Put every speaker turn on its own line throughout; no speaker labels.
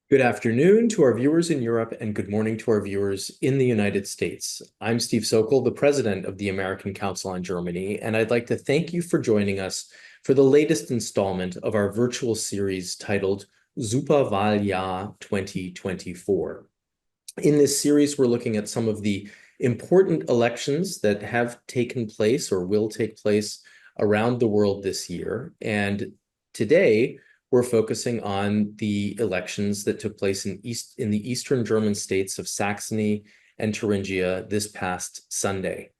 Good afternoon to our viewers in Europe and good morning to our viewers in the United States. I'm Steve Sokol, the president of the American Council on Germany, and I'd like to thank you for joining us for the latest installment of our virtual series titled Superwahljahr 2024. In this series, we're looking at some of the important elections that have taken place or will take place around the world this year. And today, we're focusing on the elections that took place in the eastern German states of Saxony and Thuringia this past Sunday.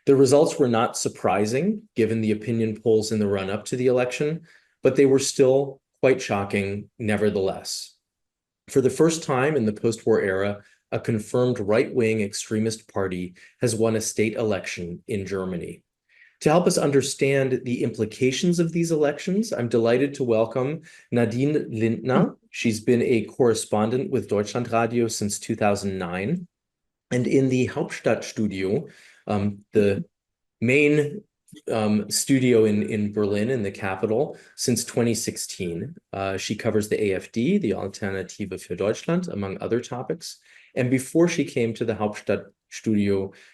The results were not surprising, given the opinion polls in the run-up to the election, but they were still quite shocking nevertheless. For the first time in the post-war era, a confirmed right-wing extremist party has won a state election in Germany. To help us understand the implications of these elections, I'm delighted to welcome Nadine Lindner. She's been a correspondent with Deutschlandradio since 2009. And in the Hauptstadtstudio, the main studio in Berlin, in the capital, since 2016. She covers the AfD, the Alternative für Deutschland, among other topics. And before she came to the Hauptstadtstudio,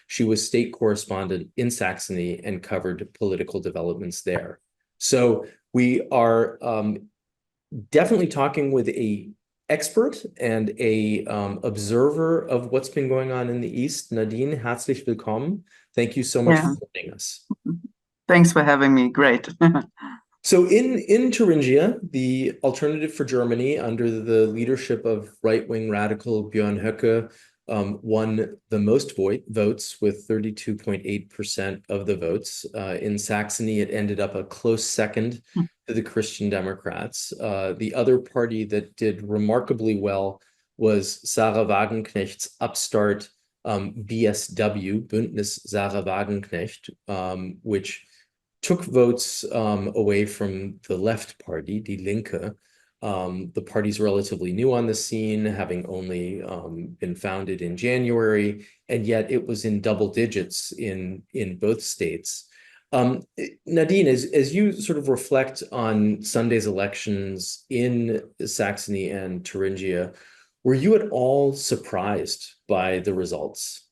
she was state correspondent in Saxony and covered political developments there. So we are definitely talking with a expert and a observer of what's been going on in the East. Nadine, herzlich willkommen. Thank you so much for joining us.
Thanks for having me. Great.
So in Thuringia, the Alternative for Germany, under the leadership of right-wing radical Björn Höcke, won the most votes with 32.8% of the votes. In Saxony, it ended up a close second to the Christian Democrats. The other party that did remarkably well was Sarah Wagenknecht's upstart BSW, Bündnis Sarah Wagenknecht, which took votes away from the left party, Die Linke. The party's relatively new on the scene, having only been founded in January, and yet it was in double digits in both states. Nadine, as you sort of reflect on Sunday's elections in Saxony and Thuringia, were you at all surprised by the results?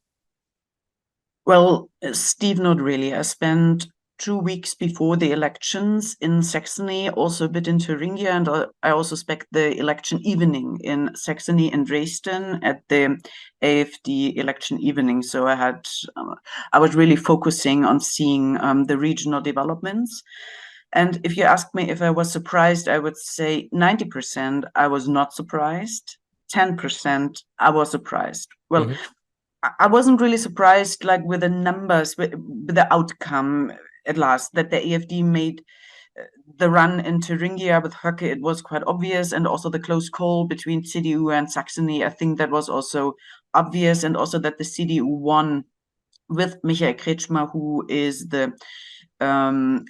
Well, Steve, not really. I spent 2 weeks before the elections in Saxony, also a bit in Thuringia, and I also spent the election evening in Saxony and Dresden at the AfD election evening. So I was really focusing on seeing the regional developments. And if you ask me if I was surprised, I would say 90% I was not surprised, 10% I was surprised. Well, I wasn't really surprised, like with the numbers, with the outcome at last, that the AfD made the run in Thuringia with Höcke. It was quite obvious, and also the close call between CDU and Saxony. I think that was also obvious, and also that the CDU won with Michael Kretschmer, who is the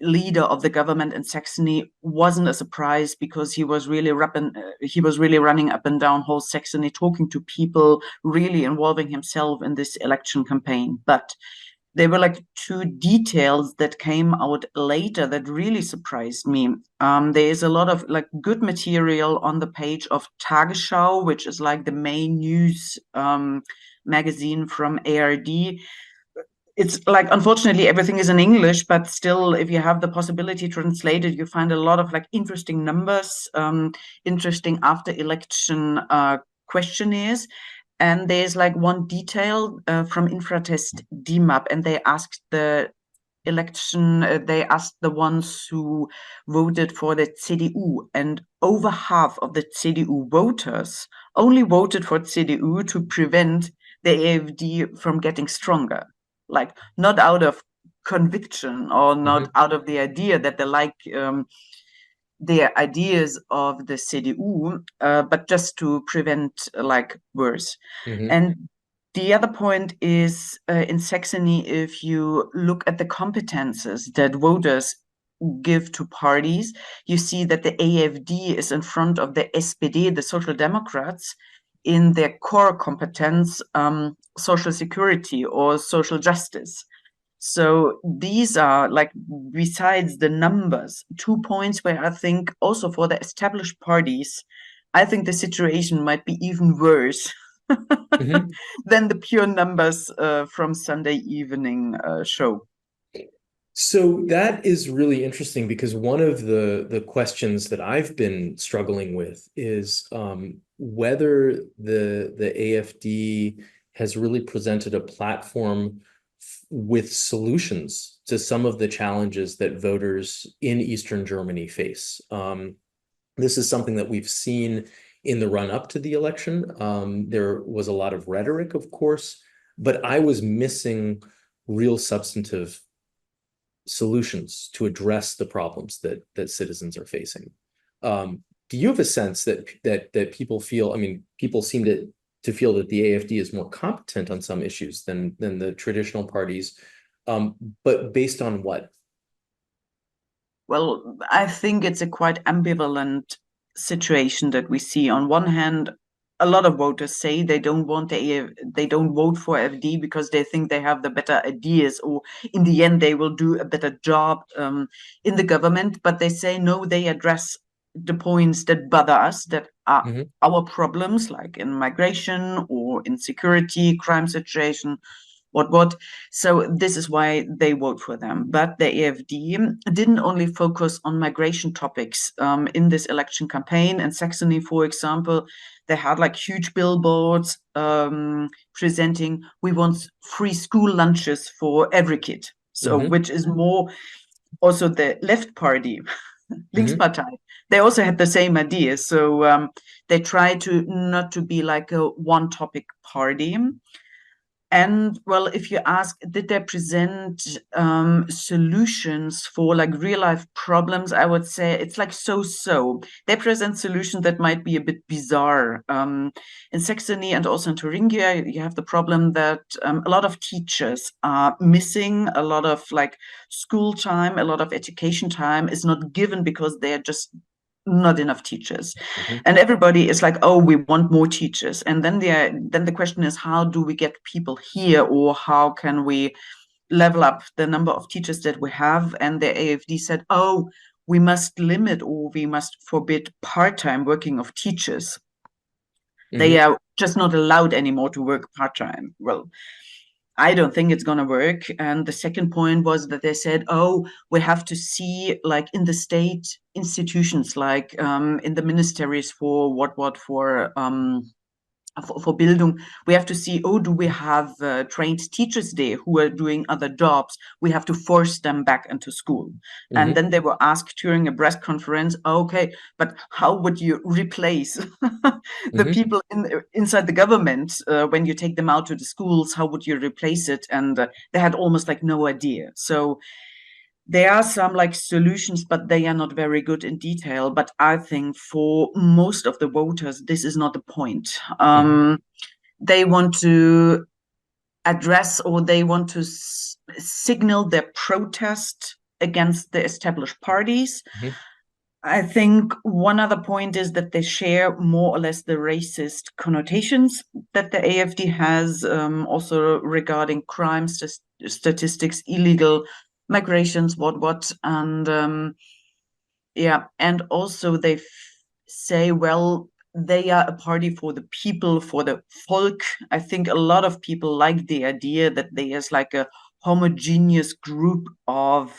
leader of the government in Saxony, wasn't a surprise, because he was really running up and down whole Saxony, talking to people, really involving himself in this election campaign. But there were like two details that came out later that really surprised me. There is a lot of like good material on the page of Tagesschau, which is like the main news magazine from ARD. It's like, unfortunately, everything is in English, but still, if you have the possibility translated, you find a lot of like interesting numbers, interesting after election questionnaires. And there's like one detail from Infratest DMAP, and they asked the ones who voted for the CDU, and over half of the CDU voters only voted for CDU to prevent the AfD from getting stronger. Like, not out of conviction or not out of the idea that they like the ideas of the CDU, but just to prevent like worse. And the other point is in Saxony, if you look at the competences that voters give to parties, you see that the AfD is in front of the SPD, the Social Democrats, in their core competence, social security or social justice. So these are, like, besides the numbers, 2 points where I think also for the established parties, I think the situation might be even worse
Mhm.
than the pure numbers from Sunday evening show.
So that is really interesting because one of the questions that I've been struggling with is whether the AFD has really presented a platform with solutions to some of the challenges that voters in Eastern Germany face. This is something that we've seen in the run up to the election. There was a lot of rhetoric, of course, but I was missing real substantive solutions to address the problems that citizens are facing. Do you have a sense that people feel? I mean, people seem to feel that the AFD is more competent on some issues than the traditional parties, but based on what?
Well, I think it's a quite ambivalent situation that we see. On one hand, a lot of voters say they don't they don't vote for AfD because they think they have the better ideas, or in the end they will do a better job in the government. But they say no, they address the points that bother us, that are
Mhm,
our problems, like in migration or in security, crime situation, what. So this is why they vote for them. But the AfD didn't only focus on migration topics in this election campaign. In Saxony, for example, they had like huge billboards presenting, we want free school lunches for every kid. So,
mhm,
which is more also the left party,
mhm,
Linkspartei. They also had the same idea. So they try to not to be like a one topic party. And well, if you ask, did they present solutions for like real life problems? I would say it's like so. They present solutions that might be a bit bizarre. In Saxony and also in Thuringia, you have the problem that a lot of teachers are missing, a lot of like school time, a lot of education time is not given because they are just not enough teachers,
mhm,
and everybody is like, oh, we want more teachers. And then the question is, how do we get people here, or how can we level up the number of teachers that we have? And the AfD said, oh, we must limit or we must forbid part-time working of teachers. They
mhm,
are just not allowed anymore to work part-time. Well, I don't think it's going to work. And the second point was that they said, oh, we have to see, like in the state institutions, like in the ministries for for Bildung, we have to see, oh, do we have trained teachers there who are doing other jobs? We have to force them back into school. And
mhm,
then they were asked during a press conference, okay, but how would you replace the
mhm,
people inside the government when you take them out to the schools? How would you replace it? And they had almost like no idea. So there are some like solutions, but they are not very good in detail. But I think for most of the voters, this is not the point.
mhm,
They want to address, or they want to signal their protest against the established parties.
mhm,
I think one other point is that they share more or less the racist connotations that the AfD has, also regarding crime statistics, illegal migrations, what, and yeah, and also they say, well, they are a party for the people, for the folk. I think a lot of people like the idea that there's like a homogeneous group of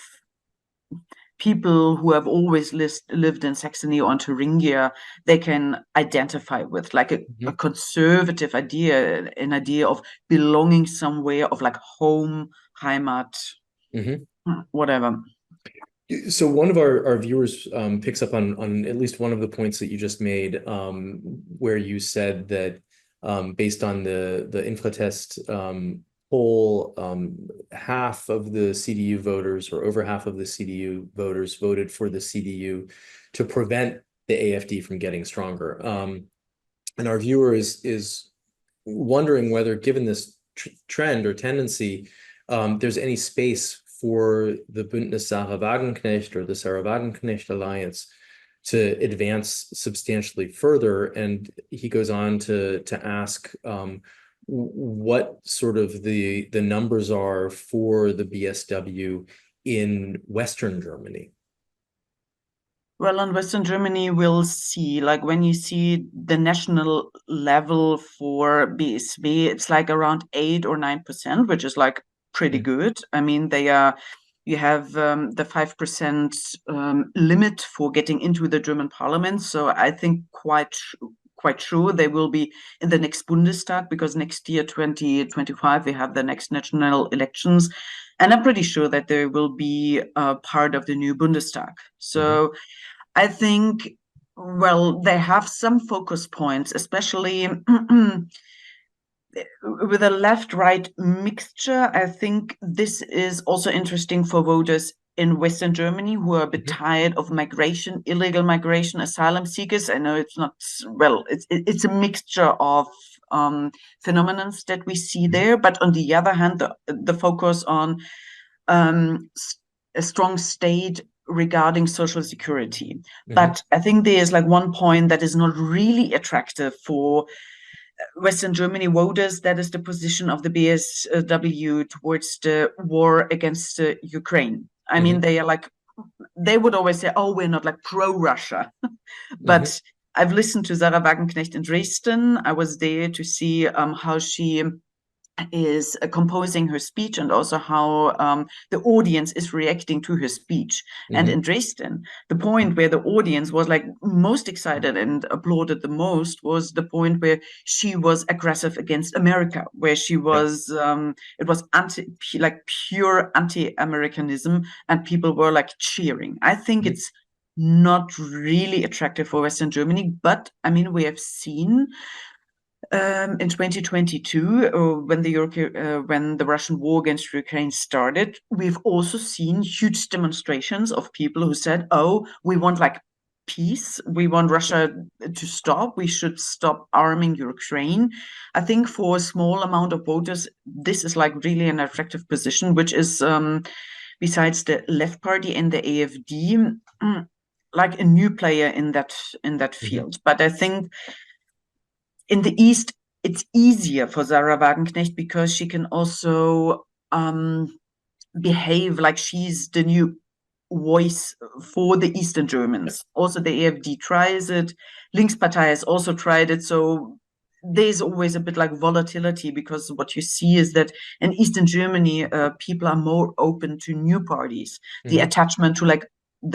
people who have always lived in Saxony or in Thuringia, they can identify with, like a
mhm,
conservative idea, an idea of belonging somewhere, of like home, Heimat,
mhm.
whatever.
So one of our viewers picks up on at least one of the points that you just made, where you said that based on the Infratest poll, half of the CDU voters, or over half of the CDU voters, voted for the CDU to prevent the AFD from getting stronger. And our viewer is wondering whether, given this trend or tendency, there's any space for the Bündnis Sarah Wagenknecht or the Sarah Wagenknecht Alliance to advance substantially further. And he goes on to ask what sort of the numbers are for the BSW in Western Germany.
Well, in Western Germany, we'll see, like when you see the national level for BSW, it's like around 8 or 9%, which is like pretty
Mm.
good. I mean, you have the 5% limit for getting into the German parliament. So I think quite sure they will be in the next Bundestag, because next year, 2025, we have the next national elections. And I'm pretty sure that they will be part of the new Bundestag.
Mhm.
So I think, well, they have some focus points, especially with a left-right mixture. I think this is also interesting for voters in Western Germany who are a bit
Mhm.
tired of migration, illegal migration, asylum seekers. I know it's not, well, it's a mixture of phenomena that we see
Mhm.
there. But on the other hand, the focus on a strong state regarding social security.
Mhm.
But I think there's like one point that is not really attractive for Western Germany voters. That is the position of the BSW towards the war against Ukraine. I mean,
Mhm.
they are like, they would always say, oh, we're not like pro-Russia.
Mhm.
But I've listened to Sarah Wagenknecht in Dresden. I was there to see how she is composing her speech, and also how the audience is reacting to her speech. And
Mhm.
in Dresden, the point where the audience was like most excited and applauded the most was the point where she was aggressive against America, where she
Yeah.
was it was like pure anti-Americanism, and people were like cheering. I think
Mhm.
it's not really attractive for Western Germany, but I mean, we have seen in 2022, when the Russian war against Ukraine started, we've also seen huge demonstrations of people who said, "Oh, we want like peace. We want Russia to stop. We should stop arming Ukraine." I think for a small amount of voters, this is like really an attractive position, which is besides the Left Party and the AfD, like a new player in that
Mhm.
field. But I think in the East, it's easier for Sarah Wagenknecht because she can also behave like she's the new voice for the Eastern Germans. Also, the AfD tries it. Linkspartei has also tried it. So there's always a bit like volatility, because what you see is that in Eastern Germany, people are more open to new parties. The
Mhm.
attachment to like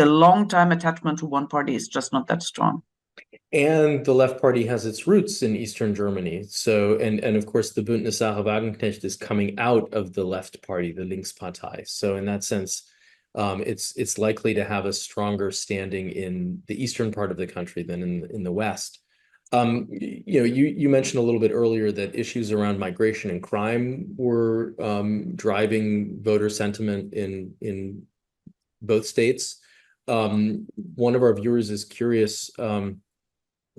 the long time attachment to one party is just not that strong.
And the left party has its roots in Eastern Germany. So, and of course, the Bündnis Sarah Wagenknecht is coming out of the left party, the Linkspartei. So, in that sense, it's likely to have a stronger standing in the eastern part of the country than in the West. You mentioned a little bit earlier that issues around migration and crime were driving voter sentiment in both states. One of our viewers is curious.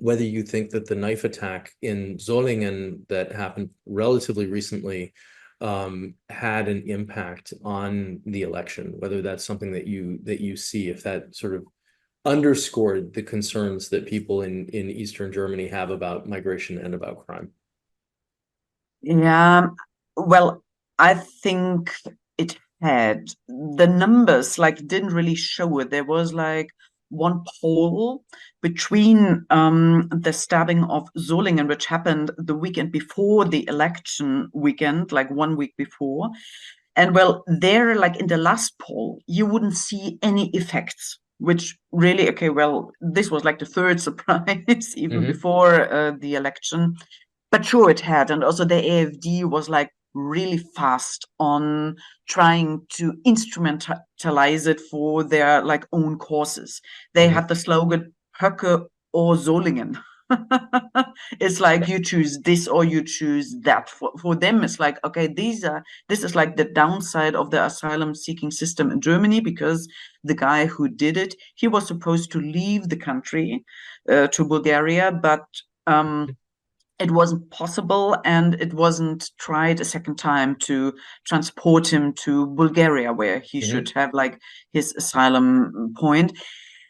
Whether you think that the knife attack in Solingen that happened relatively recently had an impact on the election, whether that's something that you see, if that sort of underscored the concerns that people in Eastern Germany have about migration and about crime.
Yeah, well, I think it had. The numbers like didn't really show it. There was like one poll between the stabbing of Solingen, which happened the weekend before the election weekend, like 1 week before. And well, there, like in the last poll, you wouldn't see any effects, which really, okay, well, this was like the third surprise, even
Hmm.
before the election. But sure, it had. And also the AfD was like really fast on trying to instrumentalize it for their like own causes. They
Hmm.
had the slogan Höcke or Solingen. It's like you choose this or you choose that. For them, it's like, okay, this is like the downside of the asylum seeking system in Germany, because the guy who did it, he was supposed to leave the country to Bulgaria, but it wasn't possible, and it wasn't tried a second time to transport him to Bulgaria, where he
Hmm.
should have like his asylum point.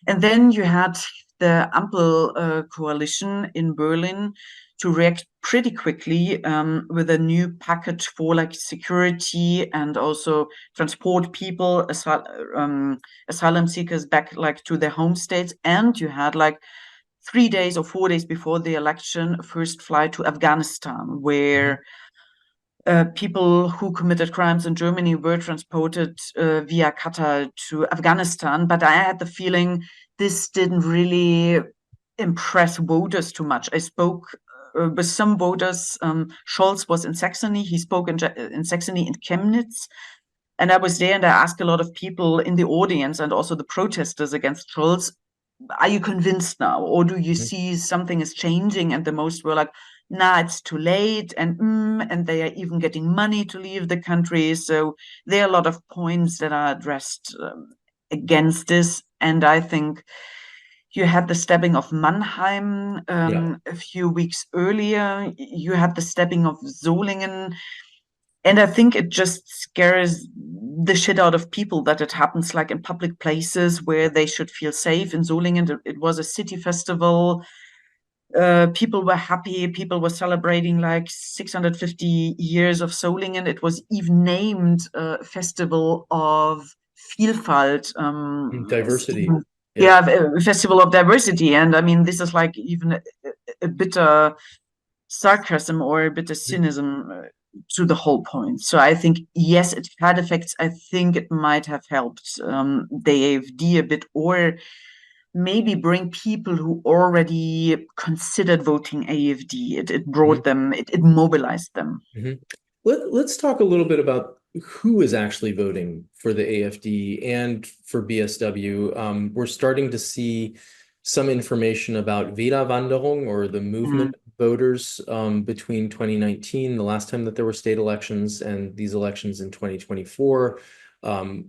And then you had the Ampel coalition in Berlin to react pretty quickly with a new package for like security and also transport people, asylum seekers back like to their home states. And you had like 3 days or 4 days before the election, a first flight to Afghanistan, where people who committed crimes in Germany were transported via Qatar to Afghanistan. But I had the feeling this didn't really impress voters too much. I spoke with some voters. Scholz was in Saxony. He spoke in Saxony in Chemnitz. And I was there and I asked a lot of people in the audience and also the protesters against Scholz, are you convinced now? Or do you see something is changing? And the most were like, nah, it's too late. And they are even getting money to leave the country. So there are a lot of points that are addressed against this. And I think you had the stabbing of Mannheim a few weeks earlier. You had the stabbing of Solingen. And I think it just scares the shit out of people that it happens like in public places where they should feel safe. In Solingen, it was a city festival. People were happy. People were celebrating like 650 years of Solingen. It was even named a festival of Vielfalt.
Diversity.
Yeah, a festival of diversity. And I mean, this is like even a bitter sarcasm or a bit of cynism to the whole point. So I think, yes, it had effects. I think it might have helped the AfD a bit, or maybe bring people who already considered voting AfD. It brought them, it mobilized them.
Let's talk a little bit about who is actually voting for the AfD and for BSW. We're starting to see some information about Wählerwanderung, or the movement of voters between 2019, the last time that there were state elections, and these elections in 2024.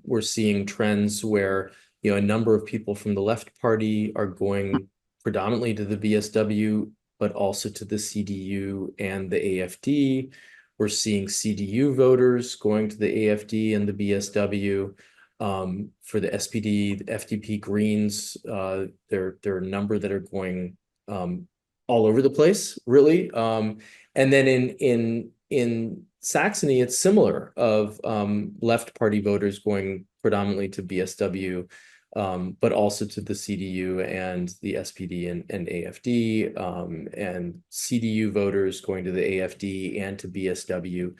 We're seeing trends where a number of people from the left party are going predominantly to the BSW, but also to the CDU and the AfD. We're seeing CDU voters going to the AfD and the BSW. For the SPD, the FDP, Greens, there are a number that are going all over the place, really. And then in Saxony, it's similar, of left party voters going predominantly to BSW, but also to the CDU and the SPD and AfD, and CDU voters going to the AfD and to BSW.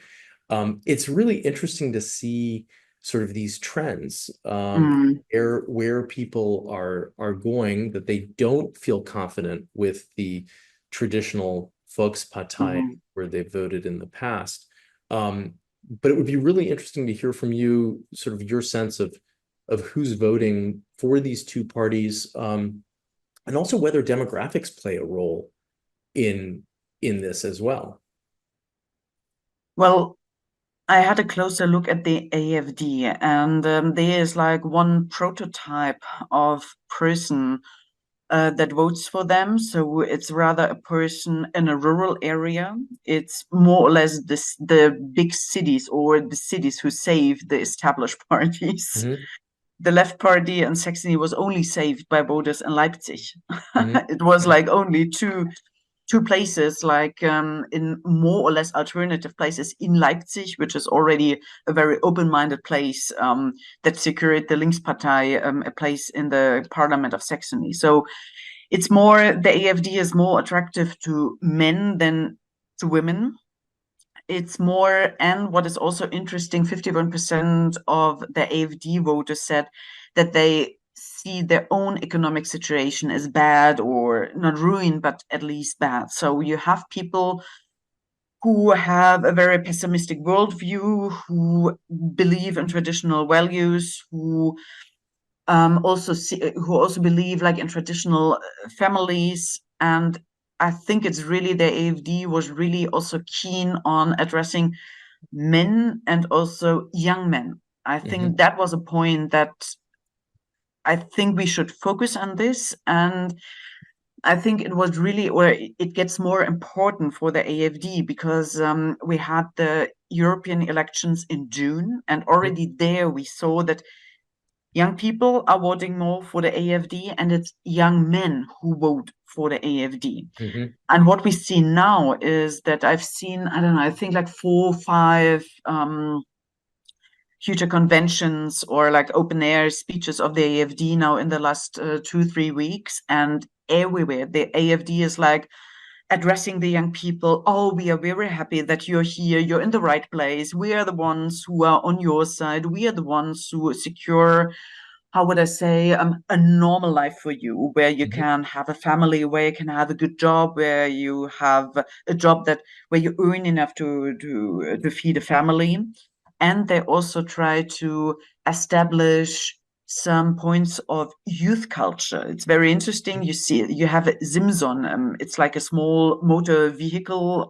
It's really interesting to see sort of these trends, where people are going, that they don't feel confident with the traditional Volkspartei where they've voted in the past. But it would be really interesting to hear from you, sort of your sense of who's voting for these two parties, and also whether demographics play a role in this as well.
Well, I had a closer look at the AfD, and there is like one prototype of person that votes for them. So it's rather a person in a rural area. It's more or less the big cities, or the cities who save the established parties. The left party in Saxony was only saved by voters in Leipzig. It was like only two places, like in more or less alternative places in Leipzig, which is already a very open-minded place, that secured the Linkspartei a place in the parliament of Saxony. So it's more, the AfD is more attractive to men than to women. It's more, and what is also interesting, 51% of the AfD voters said that they see their own economic situation as bad, or not ruined, but at least bad. So you have people who have a very pessimistic worldview, who believe in traditional values, who also believe like in traditional families. And I think it's really, the AfD was really also keen on addressing men and also young men. I think that was a point that I think we should focus on this. And I think it was really, or it gets more important for the AfD, because we had the European elections in June, and already there we saw that young people are voting more for the AfD, and it's young men who vote for the AfD.
Hmm.
And what we see now is that I've seen, I don't know, I think like 4 or 5 future conventions or like open air speeches of the AfD now in the last 2 3 weeks, and everywhere the AfD is like addressing the young people. Oh, we are very happy that you're here, you're in the right place, we are the ones who are on your side, we are the ones who secure, how would I say, a normal life for you, where you
Hmm.
can have a family, where you can have a good job, where you have a job that where you earn enough to feed a family. And they also try to establish some points of youth culture. It's very interesting. You see, you have a Simson. It's like a small motor vehicle,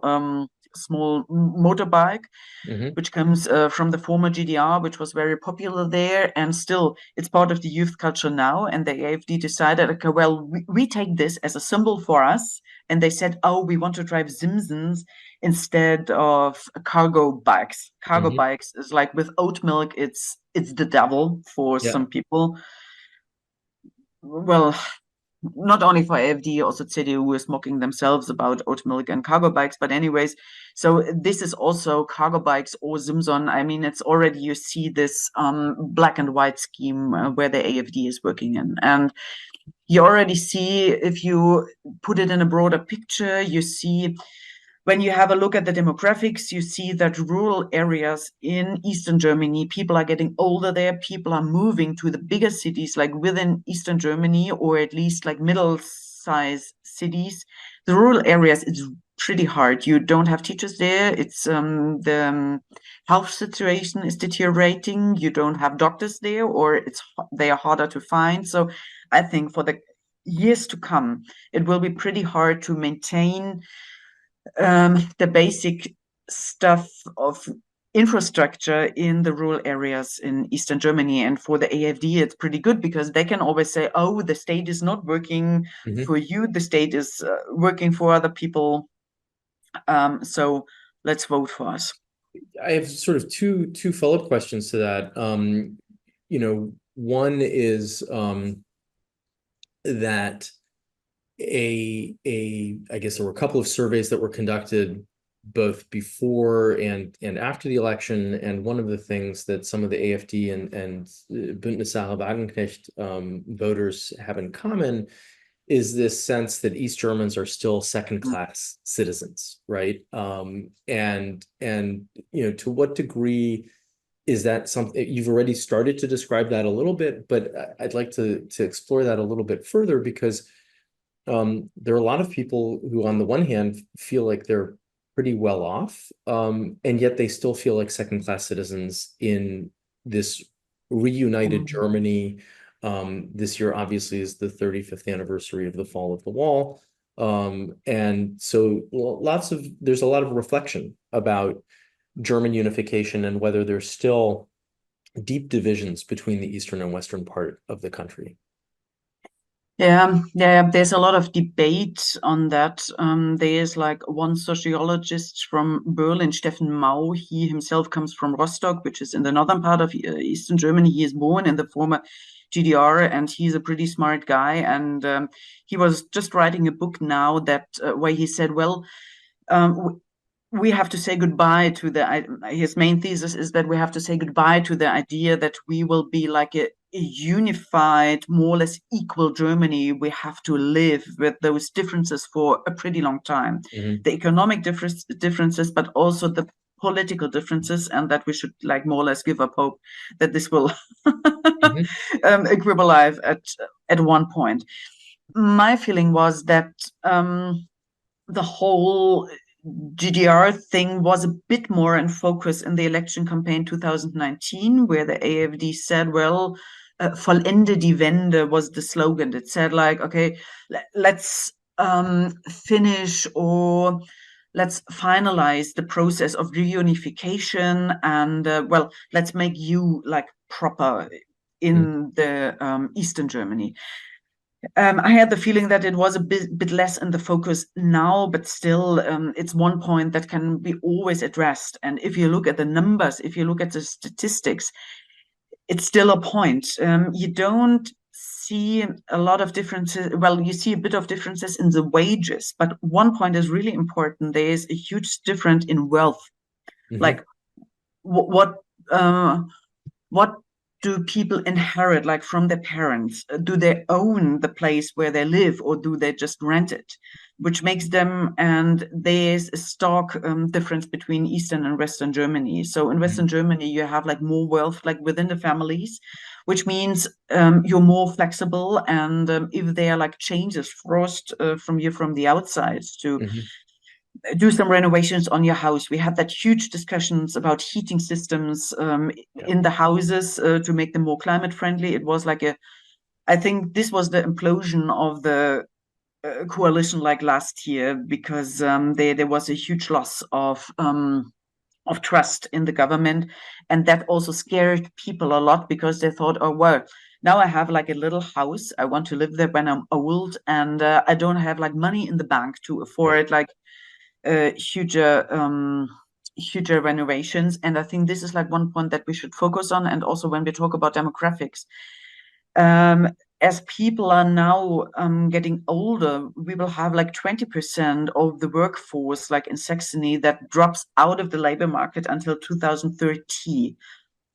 small motorbike,
Hmm.
which comes from the former GDR, which was very popular there, and still it's part of the youth culture now. And the AfD decided, okay, well, we take this as a symbol for us, and they said, oh, we want to drive Simpsons instead of cargo bikes. Cargo
Hmm.
bikes is like with oat milk, it's the devil for
Yeah.
some people. Well, not only for AfD, also CDU is mocking themselves about oat milk and cargo bikes. But anyways, so this is also cargo bikes or Simson. I mean, it's already, you see this black and white scheme where the AfD is working in. And you already see, if you put it in a broader picture, you see, when you have a look at the demographics, you see that rural areas in Eastern Germany, people are getting older there. People are moving to the bigger cities, like within Eastern Germany, or at least like middle-sized cities. The rural areas, it's pretty hard. You don't have teachers there. It's the health situation is deteriorating. You don't have doctors there, or they are harder to find. So I think for the years to come, it will be pretty hard to maintain the basic stuff of infrastructure in the rural areas in Eastern Germany. And for the AfD, it's pretty good because they can always say, oh, the state is not working
Hmm.
for you, the state is working for other people. So let's vote for us.
I have sort of two follow-up questions to that. One is that I guess there were a couple of surveys that were conducted both before and after the election, and one of the things that some of the AfD and Bündnis Sarah Wagenknecht voters have in common is this sense that East Germans are still second-class citizens, right? And to what degree is that something you've already started to describe that a little bit, but I'd like to explore that a little bit further because there are a lot of people who, on the one hand, feel like they're pretty well off, and yet they still feel like second-class citizens in this reunited
Mhm.
Germany. This year, obviously, is the 35th anniversary of the fall of the wall. And so there's a lot of reflection about German unification and whether there's still deep divisions between the eastern and western part of the country.
Yeah, there's a lot of debate on that. There's like one sociologist from Berlin, Steffen Mau. He himself comes from Rostock, which is in the northern part of Eastern Germany. He is born in the former GDR, and he's a pretty smart guy. And he was just writing a book now that where he said, well, we have to say goodbye to his main thesis is that we have to say goodbye to the idea that we will be like a unified, more or less equal Germany. We have to live with those differences for a pretty long time.
Mhm.
The economic differences, but also the political differences, and that we should like more or less give up hope that this will
Mhm.
equivalize at one point. My feeling was that the whole GDR thing was a bit more in focus in the election campaign 2019, where the AfD said, well, vollende die Wende was the slogan. It said like, okay, let's finish or let's finalize the process of reunification, and well, let's make you like proper
Mhm.
in the Eastern Germany. I had the feeling that it was a bit less in the focus now, but still, it's one point that can be always addressed. And if you look at the numbers, if you look at the statistics, it's still a point. You don't see a lot of differences. Well, you see a bit of differences in the wages, but one point is really important. There is a huge difference in wealth. Like what what do people inherit, like from their parents? Do they own the place where they live, or do they just rent it? Which makes them, and there's a stark difference between Eastern and Western Germany. So in Western Germany, you have like more wealth, like within the families, which means you're more flexible. And if there are like changes forced from you from the outside to do some renovations on your house. We had that huge discussions about heating systems in the houses to make them more climate friendly. It was like I think this was the implosion of the coalition like last year, because there was a huge loss of trust in the government, and that also scared people a lot, because they thought, oh well, now I have like a little house, I want to live there when I'm old, and I don't have like money in the bank to afford like huger renovations. And I think this is like one point that we should focus on. And also when we talk about demographics, as people are now getting older, we will have like 20% of the workforce, like in Saxony, that drops out of the labor market until 2030.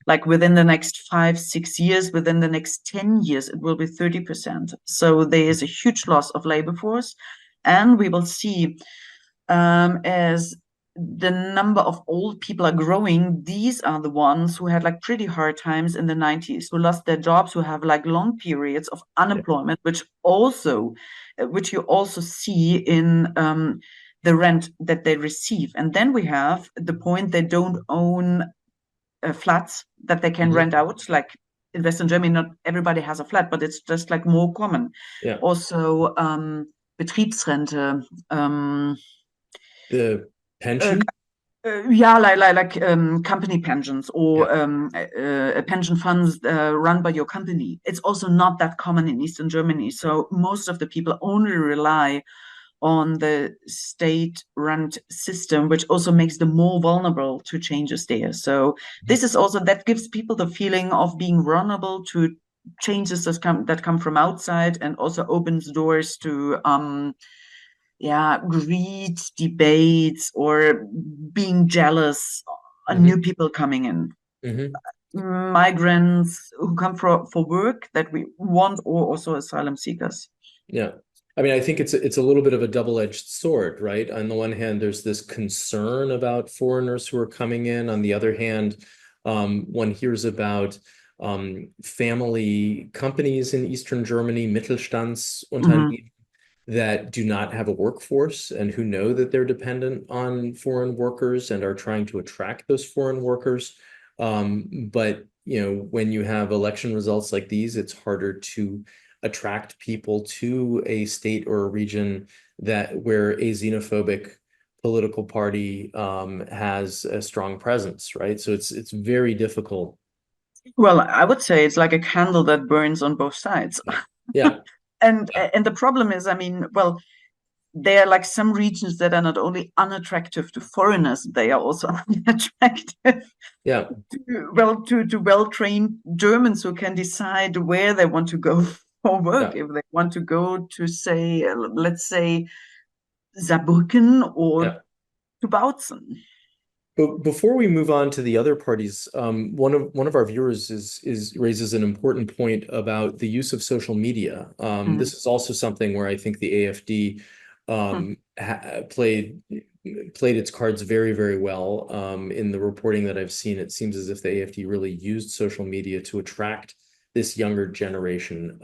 Like within the next 5-6 years, within the next 10 years, it will be 30%. So there is a huge loss of labor force. And we will see, as the number of old people are growing, these are the ones who had like pretty hard times in the 90s, who lost their jobs, who have like long periods of unemployment, which you also see in the rent that they receive. And then we have the point, they don't own flats that they can rent out. Like in Western Germany, not everybody has a flat, but it's just like more common. Also Betriebsrente,
the pension?
Yeah, like company pensions, or pension funds run by your company. It's also not that common in Eastern Germany. So most of the people only rely on the state-run system, which also makes them more vulnerable to changes there. So this is also, that gives people the feeling of being vulnerable to changes that come from outside, and also opens doors to greed, debates, or being jealous on new people coming in. Migrants who come for work that we want, or also asylum seekers.
Yeah. I mean, I think it's a little bit of a double-edged sword, right? On the one hand, there's this concern about foreigners who are coming in. On the other hand, one hears about family companies in Eastern Germany, Mittelstandsunternehmen, that do not have a workforce and who know that they're dependent on foreign workers and are trying to attract those foreign workers. But when you have election results like these, it's harder to attract people to a state or a region where a xenophobic political party has a strong presence, right? So it's very difficult.
Well, I would say it's like a candle that burns on both sides.
Yeah.
And the problem is, I mean, well, there are like some regions that are not only unattractive to foreigners, they are also unattractive to well-trained Germans who can decide where they want to go for work. If they want to go to, say, let's say, Saarbrücken or to Bautzen.
But before we move on to the other parties, one of our viewers raises an important point about the use of social media. This is also something where I think the AFD played its cards very, very well. In the reporting that I've seen, it seems as if the AFD really used social media to attract this younger generation.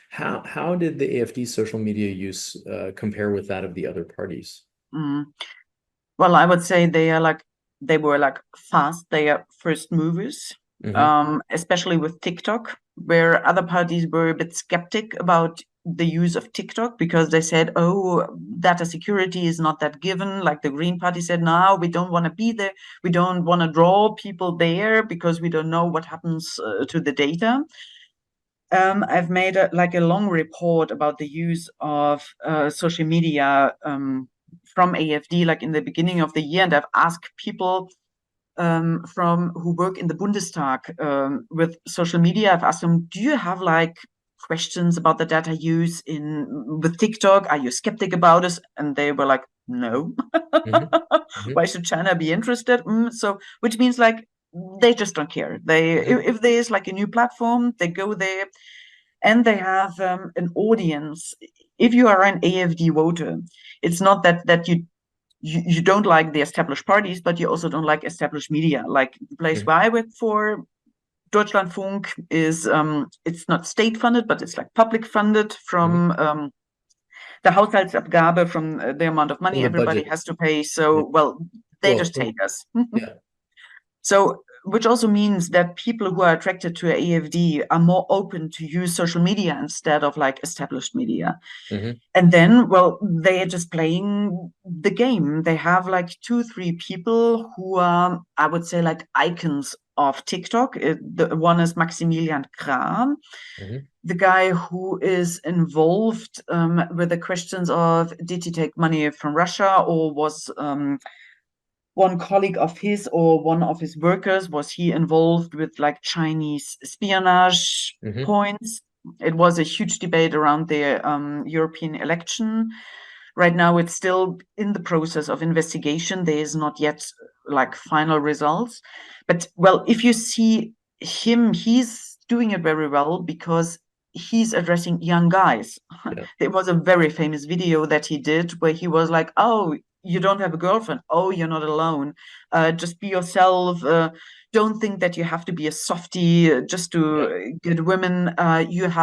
How did the AFD social media use compare with that of the other parties?
Well, I would say they were like fast. They are first movers, especially with TikTok, where other parties were a bit skeptic about the use of TikTok, because they said, oh, data security is not that given. Like the Green Party said, no, we don't want to be there. We don't want to draw people there because we don't know what happens to the data. I've made a long report about the use of social media from AFD, like in the beginning of the year, and I've asked people from who work in the Bundestag with social media. I've asked them, do you have like questions about the data use with TikTok? Are you skeptic about it? And they were like, no. Why should China be interested? So, which means like they just don't care. If there's like a new platform, they go there, and they have an audience. If you are an AfD voter, it's not that you don't like the established parties, but you also don't like established media. Like the place where I work for, Deutschlandfunk, is it's not state funded, but it's like public funded from the Haushaltsabgabe, from the amount of money everybody has to pay. So, well, they just take us. So, which also means that people who are attracted to AfD are more open to use social media instead of like established media. And then, well, they are just playing the game. They have like 2-3 people who are, I would say, like icons of TikTok. The one is Maximilian Krah, the guy who is involved with the questions of, did he take money from Russia, or was one colleague of his or one of his workers, was he involved with like Chinese espionage points? It was a huge debate around the European election. Right now, it's still in the process of investigation. There is not yet like final results. But well, if you see him, he's doing it very well because he's addressing young guys. There was a very famous video that he did where he was like, oh, you don't have a girlfriend. Oh, you're not alone. Just be yourself. Don't think that you have to be a softie just to get women. You're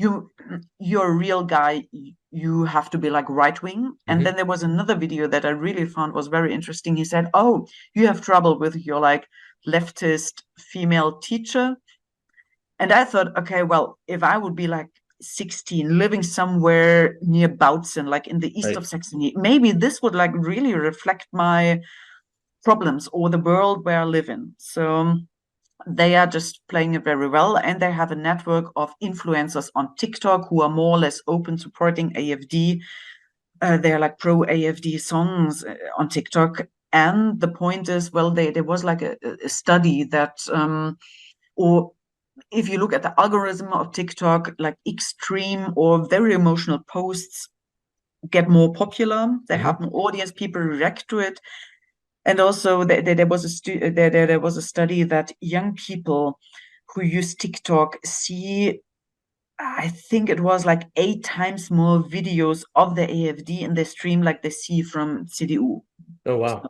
a real guy. You have to be like right wing. And then there was another video that I really found was very interesting. He said, oh, you have trouble with your like leftist female teacher. And I thought, okay, well, if I would be like 16, living somewhere near Bautzen, like in the east of Saxony, maybe this would like really reflect my problems or the world where I live in. So they are just playing it very well, and they have a network of influencers on TikTok who are more or less open supporting AfD. They're like pro AfD songs on TikTok. And the point is, well, there was like a study that, or if you look at the algorithm of TikTok, like extreme or very emotional posts get more popular. They have more audience, people react to it. And also there was a study that young people who use TikTok see, I think it was like 8 times more videos of the AfD in their stream like they see from CDU.
Oh, wow.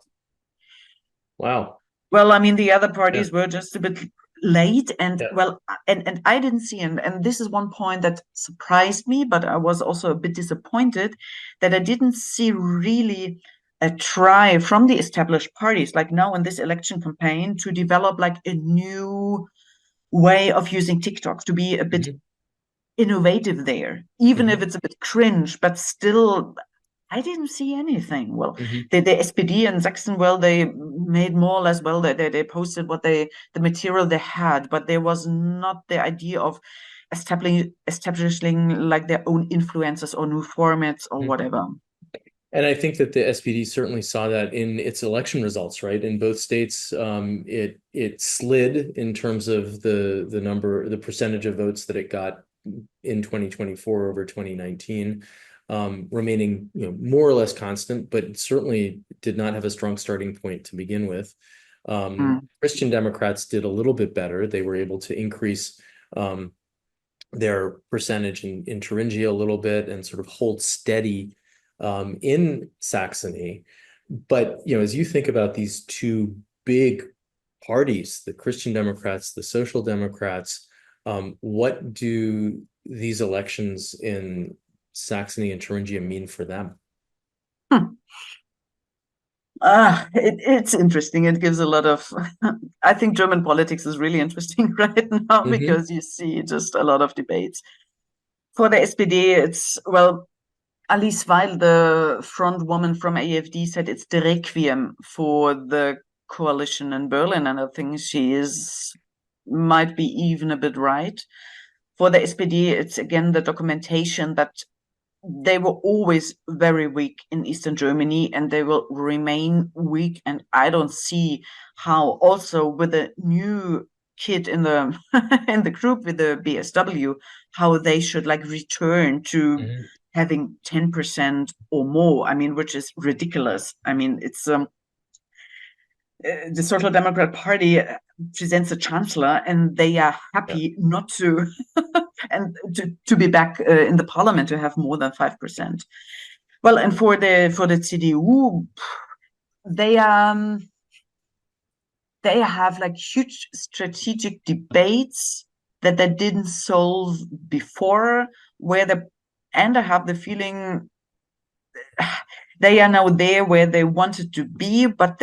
Wow.
Well, I mean, the other parties were just a bit late, and well, and I didn't see, and this is one point that surprised me, but I was also a bit disappointed that I didn't see really a try from the established parties, like now in this election campaign, to develop like a new way of using TikTok, to be a bit innovative there, even if it's a bit cringe, but still I didn't see anything. Well, the SPD in Saxon, well, they made more or less, well, they posted the material they had, but there was not the idea of establishing like their own influencers or new formats or whatever.
And I think that the SPD certainly saw that in its election results, right? In both states, it slid in terms of the percentage of votes that it got in 2024 over 2019. Remaining, more or less constant, but certainly did not have a strong starting point to begin with. Christian Democrats did a little bit better. They were able to increase their percentage in Thuringia a little bit and sort of hold steady in Saxony. But, as you think about these two big parties, the Christian Democrats, the Social Democrats, what do these elections in Saxony and Thuringia mean for them?
It's interesting. It gives a lot of, I think German politics is really interesting right now because you see just a lot of debates. For the SPD, it's, well, Alice Weil, the front woman from AfD, said it's the requiem for the coalition in Berlin, and I think she might be even a bit right. For the SPD, it's again the documentation that they were always very weak in Eastern Germany, and they will remain weak. And I don't see how, also with a new kid in the in the group with the BSW, how they should like return to having 10% or more. I mean, which is ridiculous. I mean, it's the Social Democrat Party presents a chancellor, and they are happy not to and to be back in the parliament to have more than 5%. Well, and for the CDU, they have like huge strategic debates that they didn't solve before, and I have the feeling they are now there where they wanted to be, but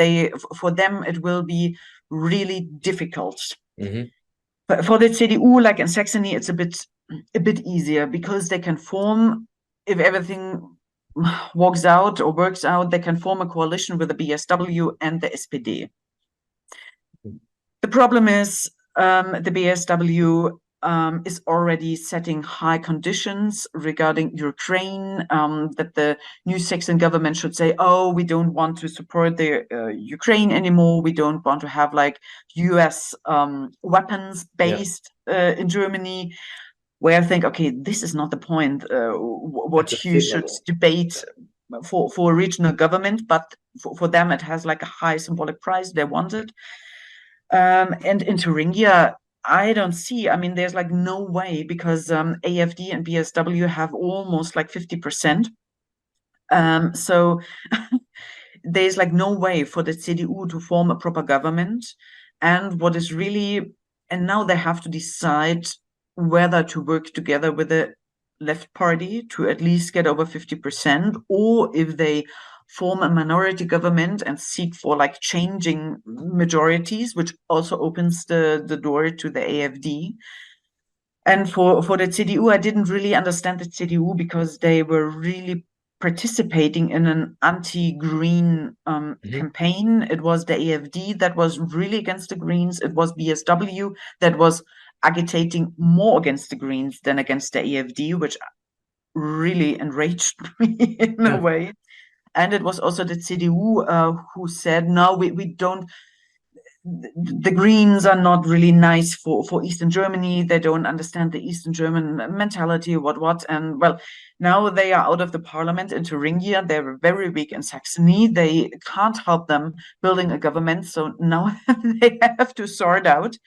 for them it will be really difficult. But for the CDU, like in Saxony, it's a bit easier because they can form, if everything works out, they can form a coalition with the BSW and the SPD. The problem is the BSW is already setting high conditions regarding Ukraine, that the new Saxon government should say, oh, we don't want to support the Ukraine anymore. We don't want to have like US weapons based in Germany. Where I think, okay, this is not the point. What you should debate for a regional government, but for them it has like a high symbolic price. They want it. And in Thuringia, I don't see, I mean, there's like no way, because AfD and BSW have almost like 50%. So there's like no way for the CDU to form a proper government. And what is really, and now they have to decide whether to work together with the left party to at least get over 50%, or if they form a minority government and seek for like changing majorities, which also opens the door to the AfD. And for the CDU, I didn't really understand the CDU because they were really participating in an anti-green campaign. It was the AfD that was really against the Greens. It was BSW that was agitating more against the Greens than against the AfD, which really enraged me in a way. And it was also the CDU who said, no, we don't, the Greens are not really nice for Eastern Germany. They don't understand the Eastern German mentality, what. And well, now they are out of the parliament in Thuringia. They're very weak in Saxony. They can't help them building a government. So now they have to sort out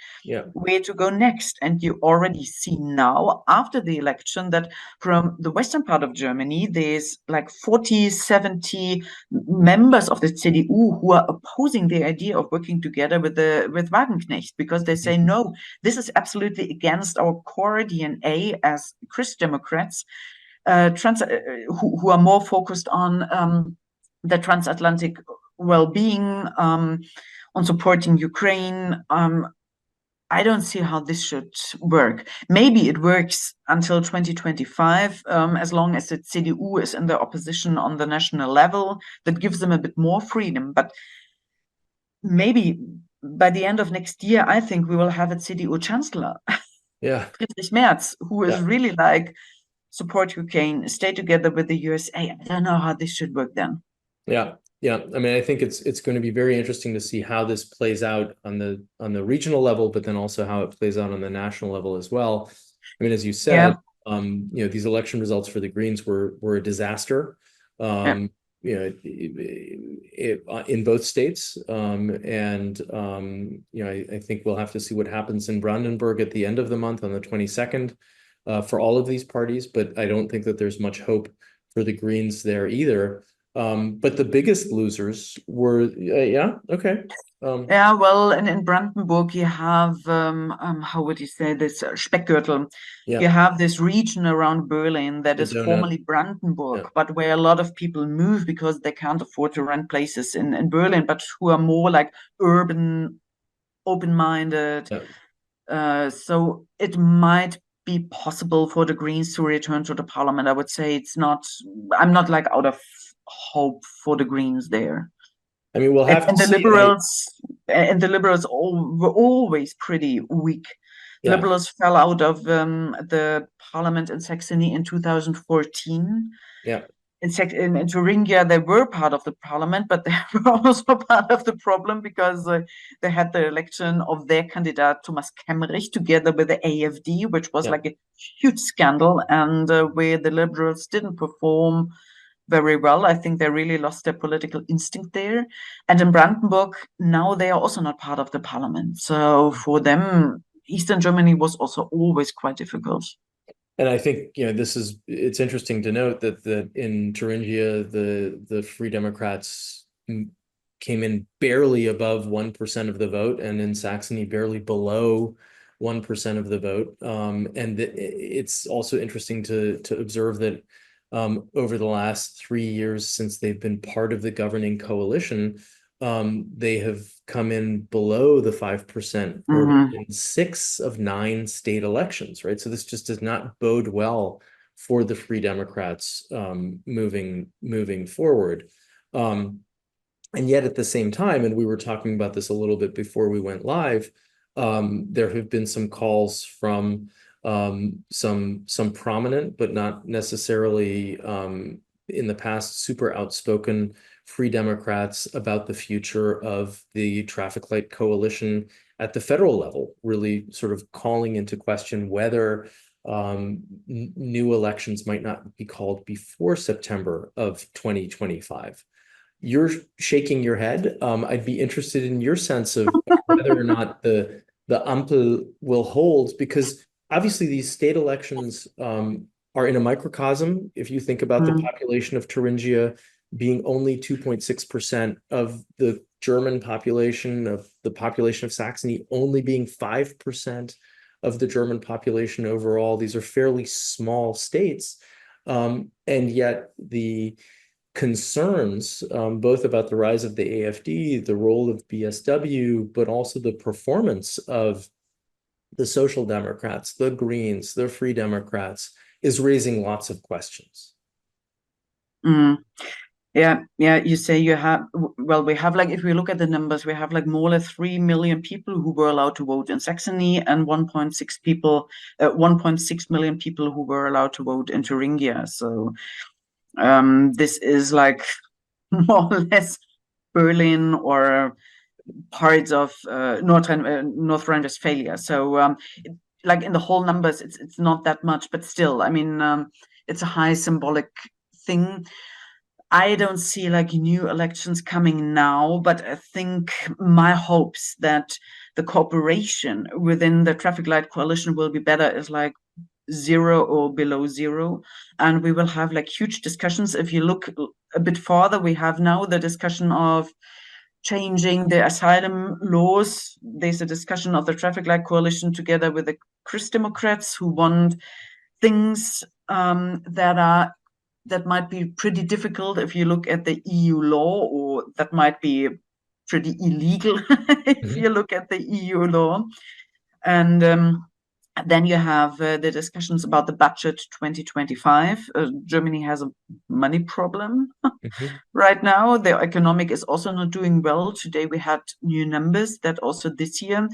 where to go next. And you already see now, after the election, that from the western part of Germany, there's like 40, 70 members of the CDU who are opposing the idea of working together with Wagenknecht, because they say, no, this is absolutely against our core DNA as Christ Democrats, who are more focused on the transatlantic well-being, on supporting Ukraine. I don't see how this should work. Maybe it works until 2025, as long as the CDU is in the opposition on the national level. That gives them a bit more freedom. But maybe by the end of next year, I think we will have a CDU chancellor, Friedrich Merz, who is really like, support Ukraine, stay together with the USA. I don't know how this should work then.
Yeah, I mean, I think it's going to be very interesting to see how this plays out on the regional level, but then also how it plays out on the national level as well. I mean, as you said, these election results for the Greens were a disaster, in both states, and I think we'll have to see what happens in Brandenburg at the end of the month on the 22nd for all of these parties. But I don't think that there's much hope for the Greens there either. But the biggest losers were,
well, in Brandenburg, you have, how would you say this, Speckgürtel. You have this region around Berlin that is formerly Brandenburg, but where a lot of people move because they can't afford to rent places in Berlin, but who are more like urban, open-minded. So it might be possible for the Greens to return to the parliament. I would say I'm not like out of hope for the Greens there.
I mean, we'll have
and
to
the
see.
Liberals, and the Liberals were always pretty weak.
Yeah,
Liberals fell out of the parliament in Saxony in 2014.
yeah,
In Thuringia, they were part of the parliament, but they were also part of the problem because they had the election of their candidate, Thomas Kemmerich, together with the AFD, which was
yeah.
like a huge scandal, and where the liberals didn't perform very well. I think they really lost their political instinct there. And in Brandenburg, now they are also not part of the parliament. So for them, Eastern Germany was also always quite difficult.
And I think, it's interesting to note that in Thuringia, the Free Democrats came in barely above 1% of the vote, and in Saxony, barely below 1% of the vote. And it's also interesting to observe that over the last 3 years since they've been part of the governing coalition, they have come in below the 5% hurdle in 6 of 9 state elections, right? So this just does not bode well for the Free Democrats moving forward. And yet at the same time, and we were talking about this a little bit before we went live, there have been some calls from some prominent, but not necessarily in the past super outspoken Free Democrats about the future of the traffic light coalition at the federal level, really sort of calling into question whether new elections might not be called before September of 2025. You're shaking your head. I'd be interested in your sense of whether or not the Ampel will hold, because obviously these state elections are in a microcosm. If you think about the population of Thuringia being only 2.6% of the German population, of the population of Saxony only being 5% of the German population overall, these are fairly small states. And yet the concerns, both about the rise of the AFD, the role of BSW, but also the performance of the Social Democrats, the Greens, the Free Democrats, is raising lots of questions.
Yeah, you say you have, well, we have like, if we look at the numbers, we have like more or less 3 million people who were allowed to vote in Saxony and 1.6 million people who were allowed to vote in Thuringia. So this is like more or less Berlin or parts of North Rhine-Westphalia. So like in the whole numbers, it's not that much, but still, I mean, it's a high symbolic thing. I don't see like new elections coming now, but I think my hopes that the cooperation within the traffic light coalition will be better is like 0 or below 0, and we will have like huge discussions. If you look a bit farther, we have now the discussion of changing the asylum laws. There's a discussion of the traffic light coalition together with the Christ Democrats who want things that might be pretty difficult if you look at the EU law, or that might be pretty illegal if you look at the EU law. And then you have the discussions about the budget 2025. Germany has a money problem right now. The economic is also not doing well. Today we had new numbers that also this year,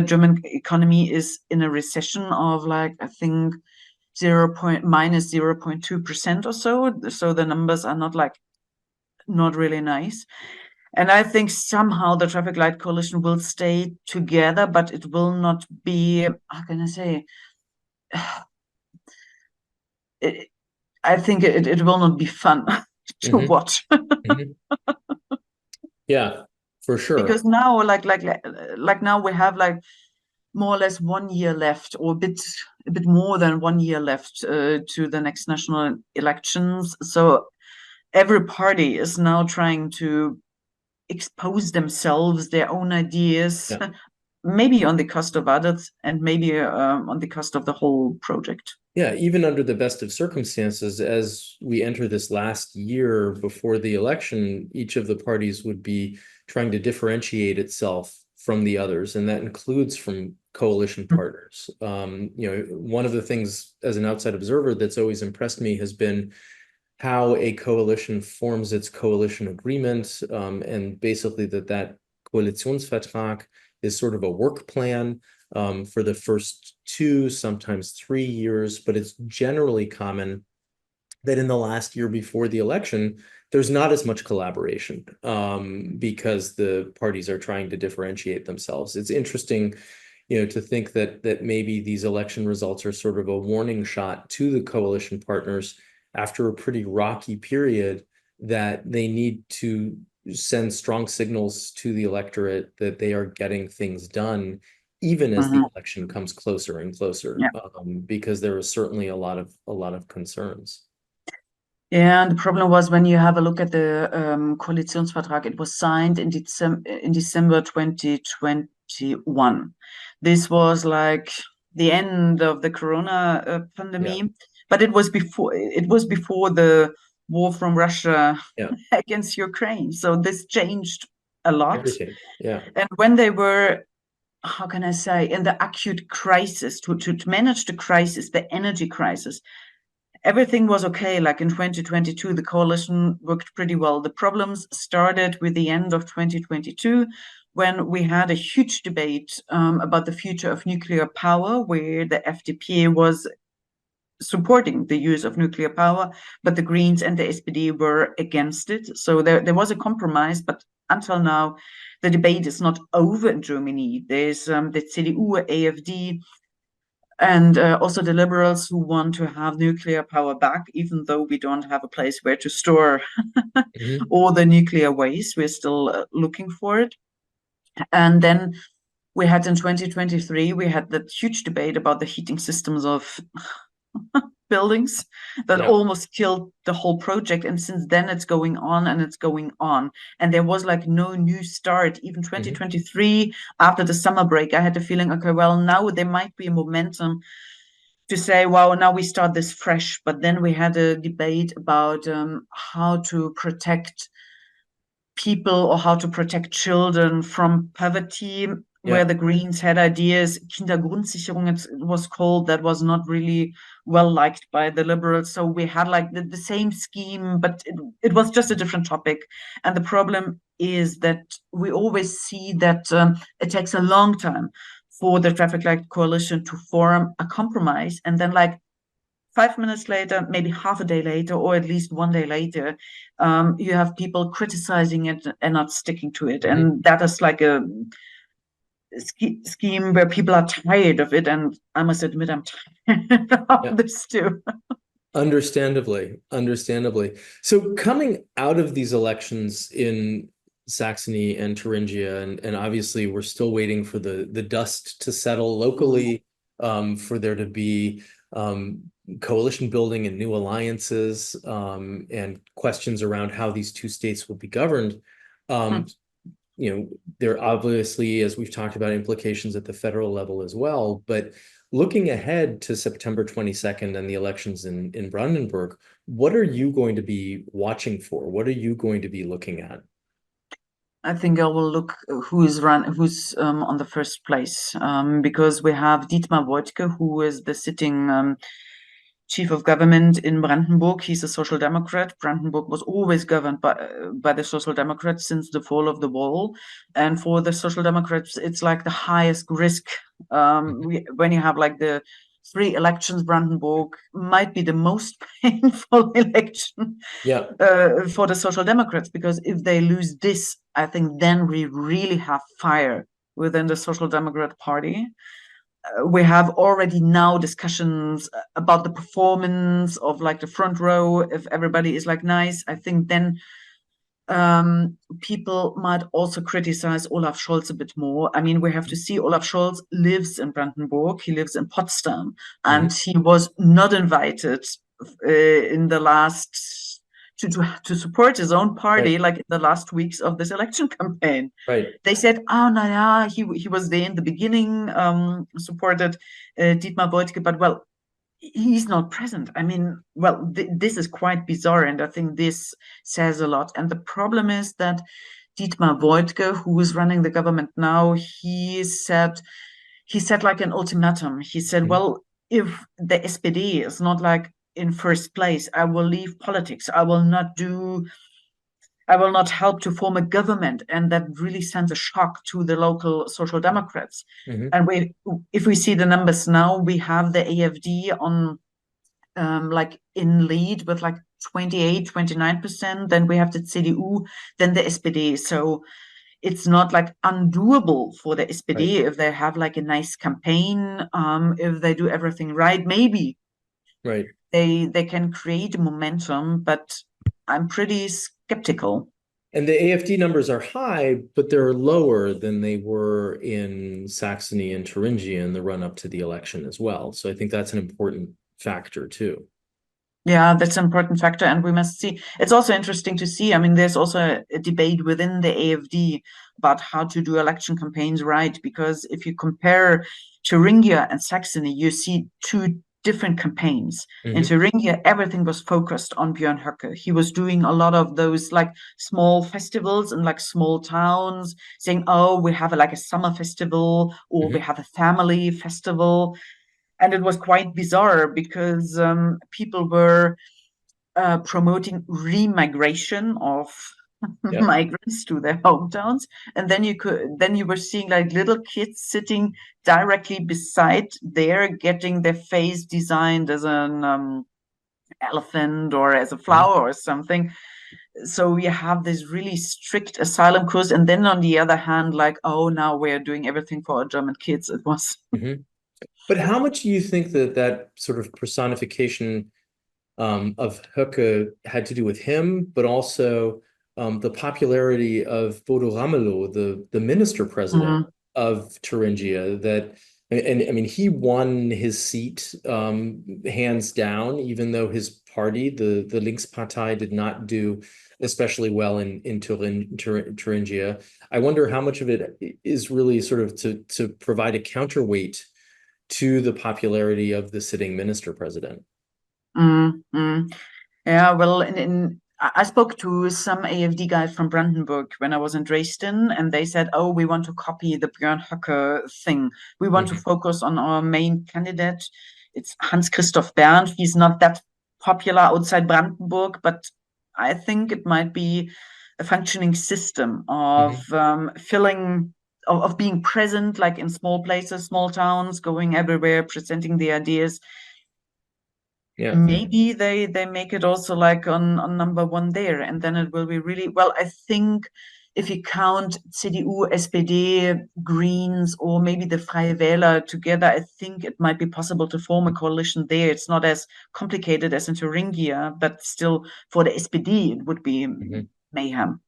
German economy is in a recession of like, I think, minus 0.2% or so. So the numbers are not really nice. And I think somehow the traffic light coalition will stay together, but it will not be, how can I say, I think it will not be fun to watch.
Yeah, for sure.
Because now, like now we have like more or less 1 year left, or a bit more than 1 year left to the next national elections. So every party is now trying to expose themselves, their own ideas, maybe on the cost of others, and maybe on the cost of the whole project.
Yeah, even under the best of circumstances, as we enter this last year before the election, each of the parties would be trying to differentiate itself from the others, and that includes from coalition partners. One of the things as an outside observer that's always impressed me has been how a coalition forms its coalition agreement, and basically that Koalitionsvertrag is sort of a work plan for the first 2, sometimes 3 years, but it's generally common that in the last year before the election, there's not as much collaboration because the parties are trying to differentiate themselves. It's interesting, to think that maybe these election results are sort of a warning shot to the coalition partners after a pretty rocky period, that they need to send strong signals to the electorate that they are getting things done, even as the election comes closer and closer,
Yeah.
because there is certainly a lot of concerns.
Yeah, and the problem was when you have a look at the Koalitionsvertrag, it was signed in December 2021. This was like the end of the Corona pandemic, but it was before the war from Russia against Ukraine. So this changed a lot.
Everything. Yeah.
And when they were, how can I say, in the acute crisis, to manage the crisis, the energy crisis, everything was okay. Like in 2022, the coalition worked pretty well. The problems started with the end of 2022, when we had a huge debate about the future of nuclear power, where the FDP was supporting the use of nuclear power, but the Greens and the SPD were against it. So there was a compromise, but until now, the debate is not over in Germany. There's the CDU, AfD, and also the liberals who want to have nuclear power back, even though we don't have a place where to store all the nuclear waste. We're still looking for it. And then we had in 2023, we had that huge debate about the heating systems of buildings that almost killed the whole project. And since then it's going on and it's going on. And there was like no new start. Even 2023, after the summer break, I had the feeling, okay, well, now there might be a momentum to say, wow, now we start this fresh. But then we had a debate about how to protect people or how to protect children from poverty, where the Greens had ideas. Kindergrundsicherung, it was called, that was not really well liked by the liberals. So we had like the same scheme, but it was just a different topic. And the problem is that we always see that it takes a long time for the traffic light coalition to form a compromise. And then like 5 minutes later, maybe half a day later, or at least one day later, you have people criticizing it and not sticking to it. And that is like a scheme where people are tired of it. And I must admit, I'm tired of this too.
Understandably. So coming out of these elections in Saxony and Thuringia, and obviously we're still waiting for the dust to settle locally, for there to be coalition building and new alliances, and questions around how these two states will be governed. There obviously, as we've talked about, implications at the federal level as well. But looking ahead to September 22nd and the elections in Brandenburg, what are you going to be watching for? What are you going to be looking at?
I think I will look who's on the first place, because we have Dietmar Woidke, who is the sitting chief of government in Brandenburg. He's a social democrat. Brandenburg was always governed by the social democrats since the fall of the wall. And for the social democrats, it's like the highest risk. When you have like the 3 elections, Brandenburg might be the most painful election for the social democrats, because if they lose this, I think then we really have fire within the social democrat party. We have already now discussions about the performance of like the front row. If everybody is like nice, I think then people might also criticize Olaf Scholz a bit more. I mean, we have to see, Olaf Scholz lives in Brandenburg, he lives in Potsdam, and he was not invited in the last to support his own party, like in the last weeks of this election campaign. They said, oh, no, yeah, he was there in the beginning, supported Dietmar Woidke, but well, he's not present. I mean, well, this is quite bizarre, and I think this says a lot. And the problem is that Dietmar Woidke, who is running the government now, he said like an ultimatum. He said, well, if the SPD is not like in first place, I will leave politics. I will not do I will not help to form a government, and that really sends a shock to the local social democrats.
Mhm.
And if we see the numbers now, we have the AFD on like in lead with like 28, 29%. Then we have the CDU, then the SPD. So it's not like undoable for the SPD if they have like a nice campaign, if they do everything right. Maybe
Right.
they can create momentum, but I'm pretty skeptical.
And the AFD numbers are high, but they're lower than they were in Saxony and Thuringia in the run up to the election as well. So I think that's an important factor too.
Yeah, that's an important factor, and we must see. It's also interesting to see. I mean, there's also a debate within the AFD about how to do election campaigns right, because if you compare Thuringia and Saxony, you see two different campaigns. In
Mhm.
Thuringia, everything was focused on Björn Höcke. He was doing a lot of those like small festivals in like small towns, saying, "Oh, we have like a summer festival, or we
Mhm.
have a family festival." And it was quite bizarre because people were promoting remigration of
Yeah.
migrants to their hometowns, and then you were seeing like little kids sitting directly beside there, getting their face designed as an elephant or as a
Mhm.
flower or something. So you have this really strict asylum course, and then on the other hand, like, oh, now we're doing everything for our German kids. It was
Mhm. But how much do you think that that sort of personification of Höcke had to do with him, but also the popularity of Bodo Ramelow, the minister president
mm,
of Thuringia, that and I mean he won his seat hands down, even though his party, the Linkspartei, did not do especially well in Thuringia. I wonder how much of it is really sort of to provide a counterweight to the popularity of the sitting minister president.
mm, mm. Yeah, well, I spoke to some AFD guys from Brandenburg when I was in Dresden, and they said, "Oh, we want to copy the Björn Höcke thing. We want to
Mhm.
focus on our main candidate. It's Hans Christoph Berndt. He's not that popular outside Brandenburg, but I think it might be a functioning system of
Mhm.
filling." Of being present, like in small places, small towns, going everywhere, presenting the ideas.
Yeah.
Maybe they make it also like on number one there, and then it will be really well. I think if you count CDU, SPD, Greens, or maybe the Freie Wähler together, I think it might be possible to form a coalition there. It's not as complicated as in Thuringia, but still for the SPD, it would be
Mhm.
mayhem.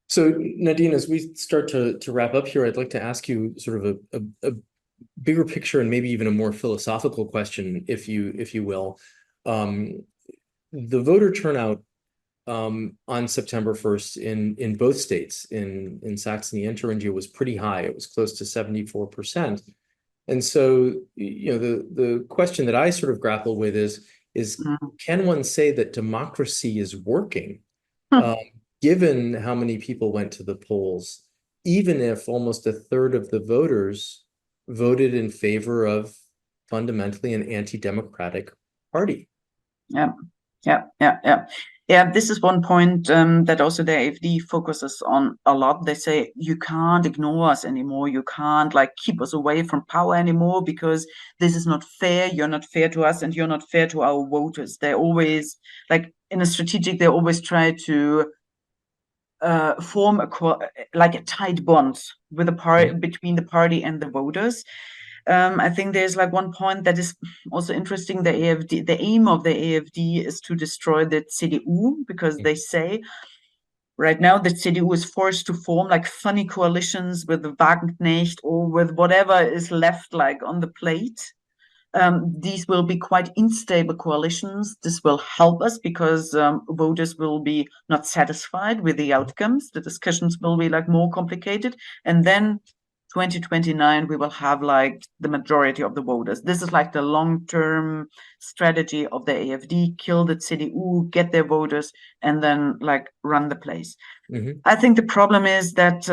So Nadine, as we start to wrap up here, I'd like to ask you sort of a bigger picture and maybe even a more philosophical question, if you will. Um, the voter turnout on September 1st in both states, in Saxony and Thuringia, was pretty high. It was close to 74%. And so, you know, the question that I sort of grapple with is
Mm.
can one say that democracy is working,
Hmm.
um, given how many people went to the polls, even if almost a third of the voters voted in favor of fundamentally an anti-democratic party?
Yeah, yeah, yeah, yeah. Yeah, this is one point that also the AfD focuses on a lot. They say you can't ignore us anymore. You can't like keep us away from power anymore because this is not fair. You're not fair to us and you're not fair to our voters. They always like in a strategic, they always try to form like a tight bond with the part
Mhm.
between the party and the voters. I think there's like one point that is also interesting. The AfD, the aim of the AfD is to destroy the CDU because they say right now the CDU is forced to form like funny coalitions with the Wagenknecht or with whatever is left like on the plate. These will be quite unstable coalitions. This will help us because voters will be not satisfied with the outcomes. The discussions will be like more complicated. And then 2029, we will have like the majority of the voters. This is like the long-term strategy of the AfD, kill the CDU, get their voters, and then like run the place.
Mhm.
I think the problem is that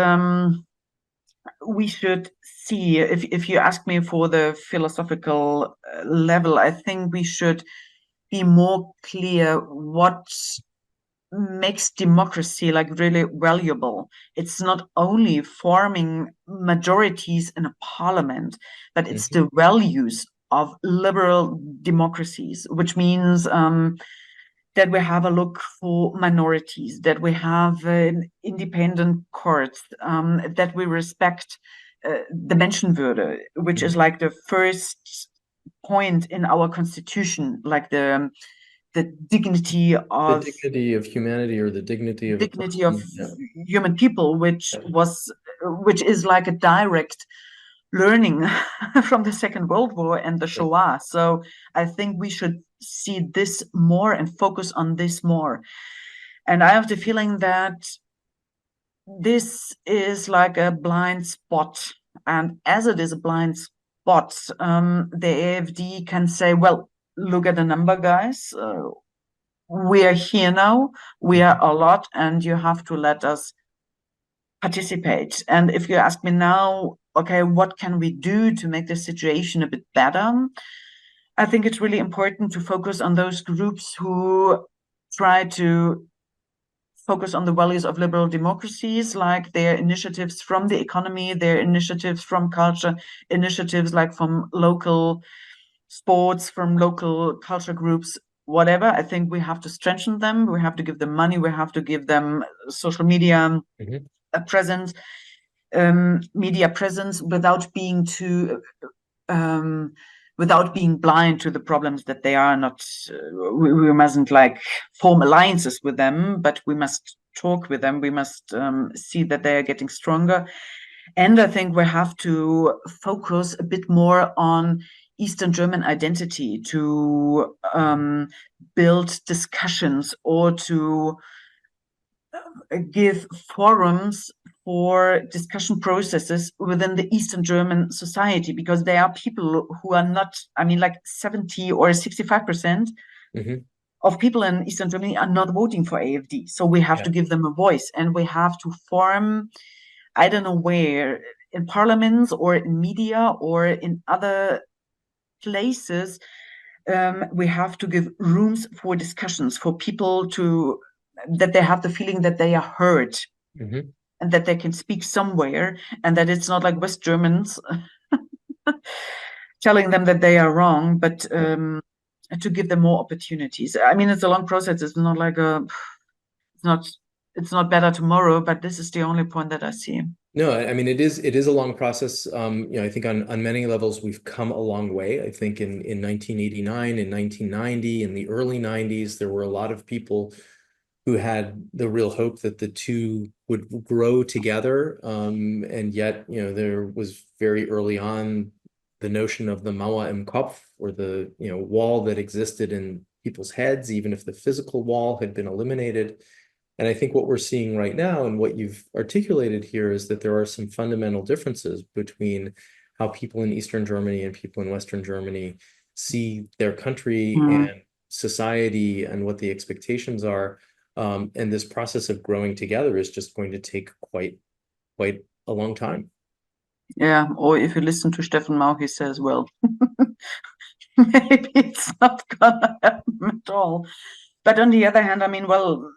we should see, if you ask me for the philosophical level, I think we should be more clear what makes democracy like really valuable. It's not only forming majorities in a parliament, but it's the values of liberal democracies, which means that we have a look for minorities, that we have independent courts, that we respect the Menschenwürde, which is like the first point in our constitution, like the dignity of
humanity, or the dignity of a
dignity of
person. Yeah.
human people, which is like a direct learning from the Second World War and the Shoah. So I think we should see this more and focus on this more. And I have the feeling that this is like a blind spot. And as it is a blind spot, the AfD can say, well, look at the number, guys. We are here now. We are a lot, and you have to let us participate. And if you ask me now, okay, what can we do to make the situation a bit better? I think it's really important to focus on those groups who try to focus on the values of liberal democracies, like their initiatives from the economy, their initiatives from culture, initiatives like from local sports, from local culture groups, whatever. I think we have to strengthen them. We have to give them money. We have to give them social media presence, media presence, without being too without being blind to the problems that they are not. We mustn't like form alliances with them, but we must talk with them. We must see that they are getting stronger. And I think we have to focus a bit more on Eastern German identity, to build discussions or to give forums for discussion processes within the Eastern German society, because there are people who are not, I mean, like 70 or 65% of people in Eastern Germany are not voting for AfD. So we have to give them a voice, and we have to form, I don't know where, in parliaments or in media or in other places, we have to give rooms for discussions for people to, that they have the feeling that they are heard and that they can speak somewhere, and that it's not like West Germans telling them that they are wrong, but to give them more opportunities. I mean, it's a long process. It's not like it's not better tomorrow, but this is the only point that I see.
No, I mean, it is a long process. I think on many levels we've come a long way. I think in 1989, in 1990, in the early 90s, there were a lot of people who had the real hope that the two would grow together. And yet, there was very early on the notion of the Mauer im Kopf, or the wall that existed in people's heads, even if the physical wall had been eliminated. And I think what we're seeing right now, and what you've articulated here, is that there are some fundamental differences between how people in Eastern Germany and people in Western Germany see their country and society, and what the expectations are. And this process of growing together is just going to take quite a long time.
Yeah, or if you listen to Stefan Mau, he says, well, maybe it's not gonna happen at all. But on the other hand, I mean, well,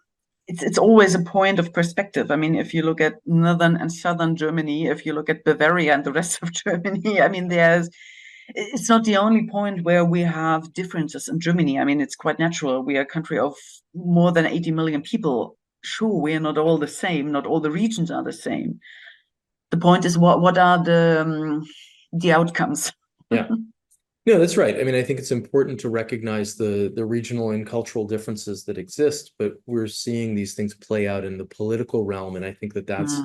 it's always a point of perspective. I mean, if you look at northern and southern Germany, if you look at Bavaria and the rest of Germany, I mean, it's not the only point where we have differences in Germany. I mean, it's quite natural. We are a country of more than 80 million people. Sure, we are not all the same. Not all the regions are the same. The point is, what are the outcomes?
Yeah. No, that's right. I mean, I think it's important to recognize the regional and cultural differences that exist, but we're seeing these things play out in the political realm, and I think that that's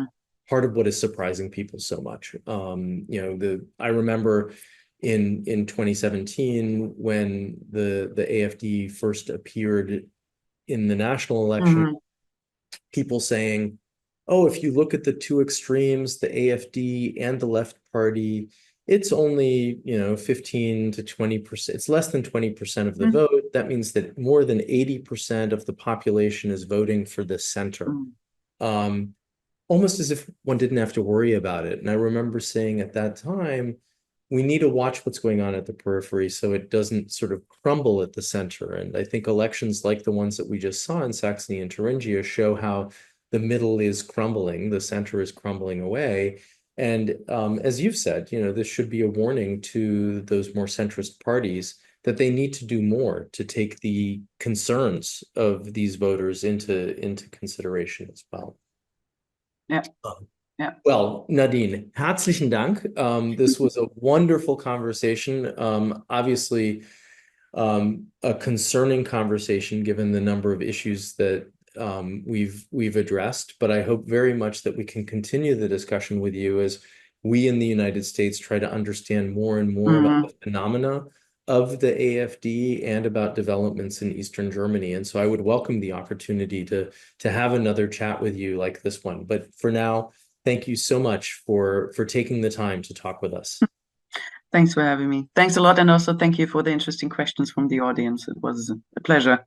part of what is surprising people so much. I remember in 2017, when the AfD first appeared in the national election, people saying, "Oh, if you look at the two extremes, the AfD and the left party, it's only 15 to 20%. It's less than 20% of the vote. That means that more than 80% of the population is voting for the center." Almost as if one didn't have to worry about it. And I remember saying at that time, we need to watch what's going on at the periphery so it doesn't sort of crumble at the center. And I think elections like the ones that we just saw in Saxony and Thuringia show how the middle is crumbling, the center is crumbling away. And as you've said, this should be a warning to those more centrist parties that they need to do more to take the concerns of these voters into consideration as well.
Yeah. Yeah.
Well, Nadine, herzlichen Dank. This was a wonderful conversation. Obviously, a concerning conversation given the number of issues that we've addressed, but I hope very much that we can continue the discussion with you as we in the United States try to understand more and more about the phenomena of the AfD and about developments in Eastern Germany. And so I would welcome the opportunity to have another chat with you like this one. But for now, thank you so much for taking the time to talk with us.
Thanks for having me. Thanks a lot. And also thank you for the interesting questions from the audience. It was a pleasure.